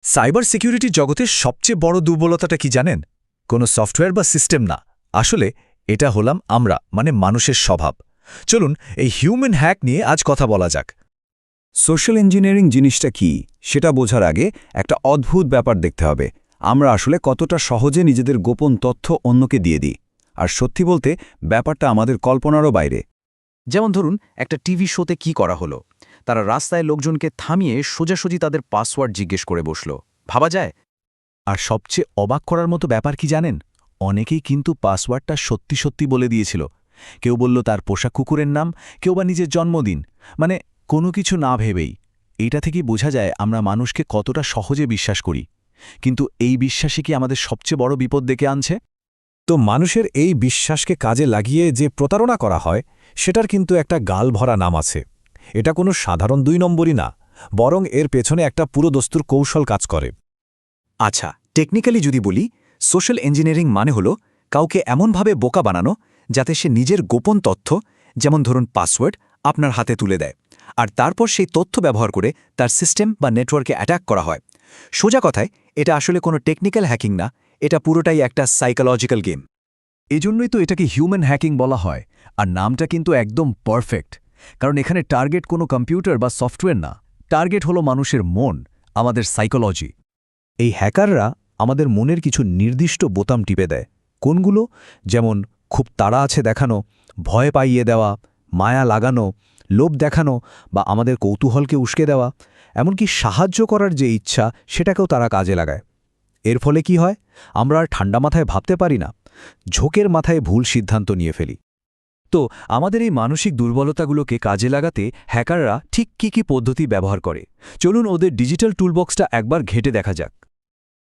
Cyber security জগতের সবচেয়ে বড় দুর্বলতাটা কি জানেন? কোনো সফটওয়্যার বা সিস্টেম না, আসলে এটা হলাম আমরা, মানে মানুষের স্বভাব। চলুন এই হিউম্যান হ্যাক নিয়ে আজ কথা বলা যাক। সোশ্যাল ইঞ্জিনিয়ারিং জিনিসটা কি সেটা বোঝার আগে একটা অদ্ভুত ব্যাপার দেখতে হবে। আমরা আসলে কতটা সহজে নিজেদের গোপন তথ্য অন্যকে দিয়ে দিই। আর সত্যি বলতে ব্যাপারটা আমাদের কল্পনারও বাইরে। যেমন ধরুন, একটা টিভি শোতে কি করা হলো, তারা রাস্তায় লোকজনকে থামিয়ে সোজাসুজি তাদের পাসওয়ার্ড জিজ্ঞেস করে বসল। ভাবা যায়? আর সবচেয়ে অবাক করার মতো ব্যাপার কি জানেন? অনেকেই কিন্তু পাসওয়ার্ডটা সত্যি সত্যি বলে দিয়েছিল। কেউ বলল তার পোষা কুকুরের নাম, কেউ বা নিজের জন্মদিন, মানে কোনো কিছু না ভেবেই। এইটা থেকেই বোঝা যায় আমরা মানুষকে কতটা সহজে বিশ্বাস করি। কিন্তু এই বিশ্বাসই কি আমাদের সবচেয়ে বড় বিপদ ডেকে আনছে? তো মানুষের এই বিশ্বাসকে কাজে লাগিয়ে যে প্রতারণা করা হয়, সেটার কিন্তু একটা গালভরা নাম আছে। এটা কোনো সাধারণ ২ নম্বরই না, বরং এর পেছনে একটা পুরো দস্তুর কৌশল কাজ করে। আচ্ছা, টেকনিক্যালি যদি বলি, সোশ্যাল ইঞ্জিনিয়ারিং মানে হলো কাউকে এমনভাবে বোকা বানানো যাতে সে নিজের গোপন তথ্য, যেমন ধরুন পাসওয়ার্ড, আপনার হাতে তুলে দেয়, আর তারপর সেই তথ্য ব্যবহার করে তার সিস্টেম বা নেটওয়ার্কে অ্যাটাক করা হয়। সোজা কথায়, এটা আসলে কোনো টেকনিক্যাল হ্যাকিং না, এটা পুরোটাই একটা সাইকোলজিক্যাল গেম। এজন্যই তো এটাকে হিউম্যান হ্যাকিং বলা হয়। আর নামটা কিন্তু একদম পারফেক্ট, কারণ এখানে টার্গেট কোনো কম্পিউটার বা সফটওয়্যার না, টার্গেট হলো মানুষের মন, আমাদের সাইকোলজি। এই হ্যাকাররা আমাদের মনের কিছু নির্দিষ্ট বোতাম টিপে দেয়। কোনগুলো? যেমন খুব তাড়া আছে দেখানো, ভয় পাইয়ে দেওয়া, মায়া লাগানো, লোভ দেখানো, বা আমাদের কৌতূহলকে উস্কে দেওয়া, এমনকি সাহায্য করার যে ইচ্ছা সেটাকেও তারা কাজে লাগায়। এর ফলে কি হয়? আমরা আর ঠান্ডা মাথায় ভাবতে পারি না, ঝোঁকের মাথায় ভুল সিদ্ধান্ত নিয়ে ফেলি। তো আমাদের এই মানসিক দুর্বলতাগুলোকে কাজে লাগাতে হ্যাকাররা ঠিক কী পদ্ধতি ব্যবহার করে, চলুন ওদের ডিজিটাল টুলবক্সটা একবার ঘেঁটে দেখা যাক।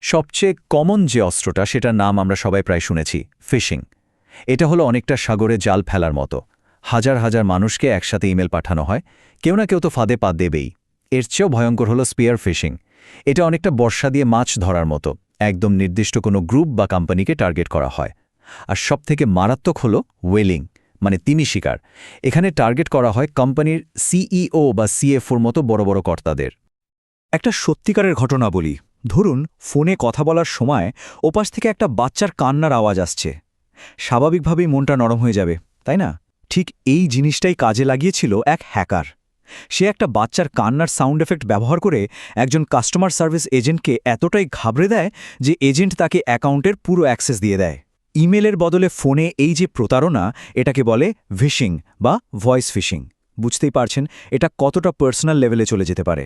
সবচেয়ে কমন যে অস্ত্রটা, সেটার নাম আমরা সবাই প্রায় শুনেছি, ফিশিং। এটা হলো অনেকটা সাগরে জাল ফেলার মতো। হাজার হাজার মানুষকে একসাথে ইমেল পাঠানো হয়, কেউ না কেউ তো ফাঁদে পা দেবেই। এর চেয়েও ভয়ঙ্কর হলো স্পিয়ার ফিশিং। এটা অনেকটা বর্ষা দিয়ে মাছ ধরার মতো, একদম নির্দিষ্ট কোনো গ্রুপ বা কোম্পানিকে টার্গেট করা হয়। আর সবথেকে মারাত্মক হলো ওয়েলিং, মানে তিমি শিকার। এখানে টার্গেট করা হয় কোম্পানির সিইও বা সিএফওর মতো বড় বড় কর্তাদের। একটা সত্যিকারের ঘটনা বলি। ধরুন, ফোনে কথা বলার সময় ওপাশ থেকে একটা বাচ্চার কান্নার আওয়াজ আসছে। স্বাভাবিকভাবেই মনটা নরম হয়ে যাবে, তাই না? ঠিক এই জিনিসটাই কাজে লাগিয়েছিল এক হ্যাকার। সে একটা বাচ্চার কান্নার সাউন্ড এফেক্ট ব্যবহার করে একজন কাস্টমার সার্ভিস এজেন্টকে এতটাই ঘাবড়ে দেয় যে এজেন্ট তাকে অ্যাকাউন্টের পুরো অ্যাক্সেস দিয়ে দেয়। ইমেলের বদলে ফোনে এই যে প্রতারণা, এটাকে বলে ভিশিং বা ভয়েস ফিশিং। বুঝতেই পারছেন এটা কতটা পার্সোনাল লেভেলে চলে যেতে পারে।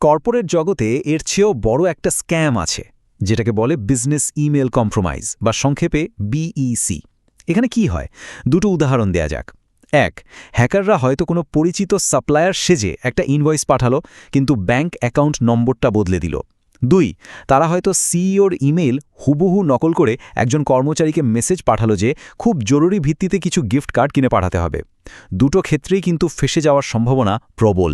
কর্পোরেট জগতে এর চেয়েও বড় একটা স্ক্যাম আছে, যেটাকে বলে বিজনেস ইমেল কম্প্রোমাইজ বা সংক্ষেপে বিইসি। এখানে কি হয়? দুটো উদাহরণ দেয়া যাক। ১. হ্যাকাররা হয়তো কোনো পরিচিত সাপ্লায়ার সেজে একটা ইনভয়েস পাঠালো, কিন্তু ব্যাংক অ্যাকাউন্ট নম্বরটা বদলে দিল। ২. তারা হয়তো সিইওর ইমেল হুবহু নকল করে একজন কর্মচারীকে মেসেজ পাঠালো যে খুব জরুরি ভিত্তিতে কিছু গিফট কার্ড কিনে পাঠাতে হবে। দুটো ক্ষেত্রেই কিন্তু ফেঁসে যাওয়ার সম্ভাবনা প্রবল।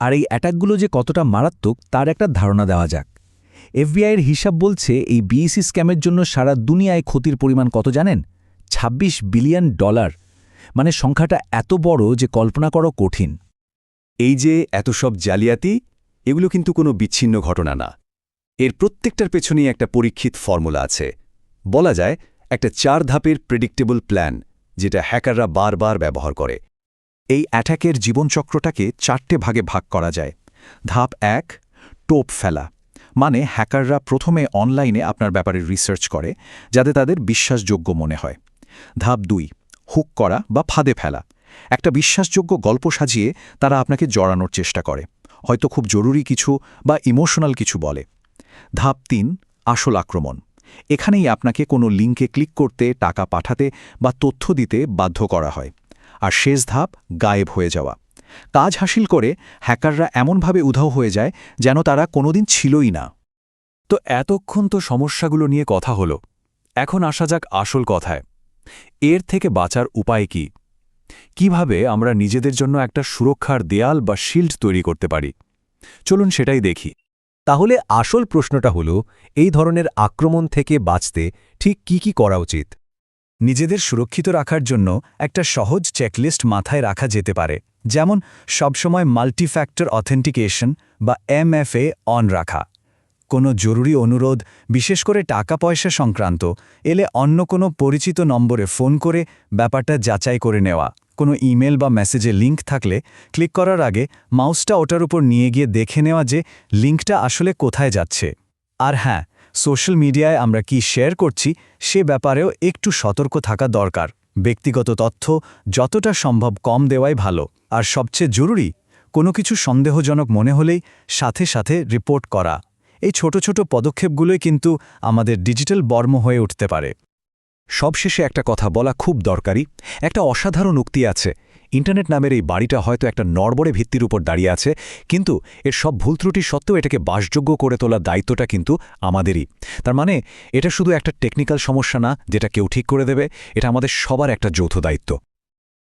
আর এই অ্যাটাকগুলো যে কতটা মারাত্মক তার একটা ধারণা দেওয়া যাক। এফবিআইয়ের হিসাব বলছে এই বিইসি স্ক্যামের জন্য সারা দুনিয়ায় ক্ষতির পরিমাণ কত জানেন? $২৬ বিলিয়ন। মানে সংখ্যাটা এত বড় যে কল্পনা করা কঠিন। এই যে এত সব জালিয়াতি, এগুলো কিন্তু কোনো বিচ্ছিন্ন ঘটনা না। এর প্রত্যেকটার পেছনেই একটা পরীক্ষিত ফর্মুলা আছে। বলা যায় একটা ৪ ধাপের প্রেডিক্টেবল প্ল্যান, যেটা হ্যাকাররা বারবার ব্যবহার করে। এই অ্যাটাকের জীবনচক্রটাকে ৪টে ভাগে ভাগ করা যায়। ধাপ ১, টোপ ফেলা। মানে হ্যাকাররা প্রথমে অনলাইনে আপনার ব্যাপারে রিসার্চ করে, যাতে তাদের বিশ্বাসযোগ্য মনে হয়। ধাপ ২, হুক করা বা ফাঁদে ফেলা। একটা বিশ্বাসযোগ্য গল্প সাজিয়ে তারা আপনাকে জড়ানোর চেষ্টা করে, হয়তো খুব জরুরি কিছু বা ইমোশনাল কিছু বলে। ধাপ ৩, আসল আক্রমণ। এখানেই আপনাকে কোনো লিঙ্কে ক্লিক করতে, টাকা পাঠাতে বা তথ্য দিতে বাধ্য করা হয়। আর শেষ ধাপ, গায়েব হয়ে যাওয়া। কাজ হাসিল করে হ্যাকাররা এমনভাবে উধাও হয়ে যায় যেন তারা কোনোদিন ছিলই না। তো এতক্ষণ তো সমস্যাগুলো নিয়ে কথা হলো, এখন আসা যাক আসল কথায়। এর থেকে বাঁচার উপায় কি? কিভাবে আমরা নিজেদের জন্য একটা সুরক্ষার দেয়াল বা শিল্ড তৈরি করতে পারি? চলুন সেটাই দেখি। তাহলে আসল প্রশ্নটা হলো, এই ধরনের আক্রমণ থেকে বাঁচতে ঠিক কি করা উচিত? নিজেদের সুরক্ষিত রাখার জন্য একটা সহজ চেকলিস্ট মাথায় রাখা যেতে পারে। যেমন সবসময় মাল্টিফ্যাক্টর অথেন্টিকেশন বা এমএফএ অন রাখা। কোনো জরুরি অনুরোধ, বিশেষ করে টাকা পয়সা সংক্রান্ত এলে অন্য কোনো পরিচিত নম্বরে ফোন করে ব্যাপারটা যাচাই করে নেওয়া। কোনো ইমেল বা মেসেজে লিঙ্ক থাকলে ক্লিক করার আগে মাউসটা ওটার উপর নিয়ে গিয়ে দেখে নেওয়া যে লিঙ্কটা আসলে কোথায় যাচ্ছে। আর হ্যাঁ, সোশ্যাল মিডিয়ায় আমরা কি শেয়ার করছি সে ব্যাপারেও একটু সতর্ক থাকা দরকার। ব্যক্তিগত তথ্য যতটা সম্ভব কম দেওয়াই ভালো। আর সবচেয়ে জরুরি, কোনো কিছু সন্দেহজনক মনে হলেই সাথে সাথে রিপোর্ট করা। এই ছোট ছোট পদক্ষেপগুলোই কিন্তু আমাদের ডিজিটাল বর্ম হয়ে উঠতে পারে। সবশেষে একটা কথা বলা খুব দরকারি। একটা অসাধারণ উক্তি আছে, ইন্টারনেট নামের এই বাড়িটা হয়তো একটা নড়বড়ে ভিত্তির উপর দাঁড়িয়ে আছে, কিন্তু এর সব ভুল ত্রুটি সত্ত্বেও এটাকে বাসযোগ্য করে তোলার দায়িত্বটা কিন্তু আমাদেরই। তার মানে এটা শুধু একটা টেকনিক্যাল সমস্যা না যেটা কেউ ঠিক করে দেবে, এটা আমাদের সবার একটা যৌথ দায়িত্ব।